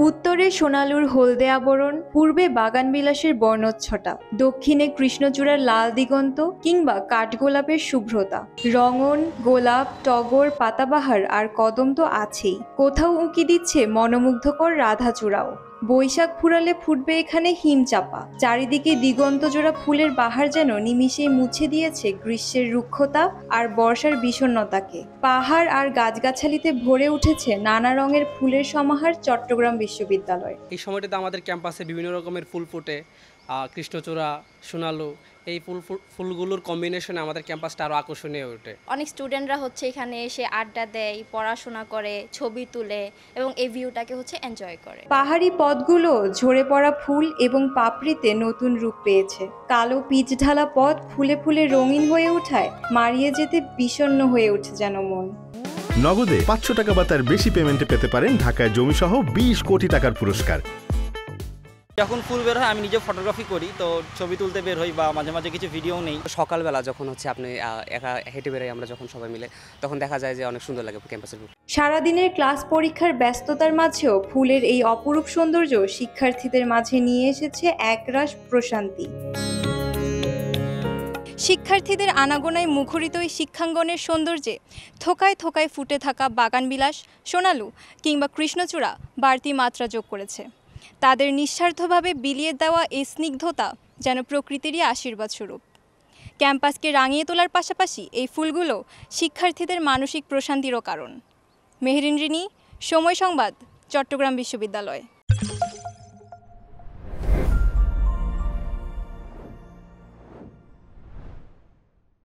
উত্তরে সোনালুর হলদে আবরণ, পূর্বে বাগানবিলাসের বর্ণচ্ছটা, দক্ষিণে কৃষ্ণচূড়ার লাল দিগন্ত কিংবা কাঠগোলাপের শুভ্রতা। রঙন, গোলাপ, টগর, পাতাবাহার আর কদম তো আছেই, কোথাও উঁকি দিচ্ছে মনোমুগ্ধকর রাধাচূড়াও। বৈশাখ ফুরালে ফুটবে এখানে হিমচাপা, চারিদিকে দিগন্ত জোড়া ফুলের বাহার যেন নিমিষেই মুছে দিয়েছে গ্রীষ্মের রুক্ষতা আর বর্ষার বিষণ্ণতাকে। পাহাড় আর গাছগাছালিতে ভরে উঠেছে নানা রঙের ফুলের সমাহার চট্টগ্রাম বিশ্ববিদ্যালয়। এই সময়টাতে আমাদের ক্যাম্পাসে বিভিন্ন রকমের ফুল ফোটে, কৃষ্ণচূড়া, সোনালু, এই ফুলগুলোর কম্বিনেশনে আমাদের ক্যাম্পাসটা আরও আকর্ষণীয় ওঠে। অনেক স্টুডেন্টরা এখানে এসে আড্ডা দেয়, পড়াশোনা করে, ছবি তুলে এবং এই ভিউটাকে এনজয় করে। পাহাড়ি পথগুলো ঝরে পড়া ফুল এবং পাপড়িতে নতুন রূপ পেয়েছে। কালো পিচ ঢালা পথ ফুলে ফুলে রঙিন হয়ে ওঠায় মারিয়ে যেতে বিষণ্ণ হয়ে ওঠে যেন মন। নগদে 500 টাকা বা তার বেশি পেমেন্টে পেতে পারেন ঢাকায় জমিসহ 20 কোটি টাকার পুরস্কার। যখন ফুল বের হয় আমি নিজে ফটোগ্রাফি করি, তো ছবি তুলতে বের হই বা মাঝে মাঝে কিছু ভিডিও নেই। সকালবেলা যখন আপনি একা হেঁটে বেরোই আমরা যখন সবাই মিলে, তখন দেখা যায় যে অনেক সুন্দর লাগে ক্যাম্পাসের। সারাদিনের ক্লাস পরীক্ষার ব্যস্ততার মাঝেও ফুলের এই অপরূপ সৌন্দর্য শিক্ষার্থীদের মাঝে নিয়ে এসেছে একরাশ প্রশান্তি। শিক্ষার্থীদের আনাগোনায় মুখরিত এই শিক্ষাঙ্গনের সৌন্দর্যে থোকায় থোকায় ফুটে থাকা বাগানবিলাস, সোনালু কিংবা কৃষ্ণচূড়া বাড়তি মাত্রা যোগ করেছে। তাদের নিঃস্বার্থভাবে বিলিয়ে দেওয়া এই স্নিগ্ধতা যেন প্রকৃতিরই আশীর্বাদ স্বরূপ। ক্যাম্পাসকে রাঙিয়ে তোলার পাশাপাশি এই ফুলগুলো শিক্ষার্থীদের মানসিক প্রশান্তিরও কারণ। মেহেরিন রিনি, সময় সংবাদ, চট্টগ্রাম বিশ্ববিদ্যালয়।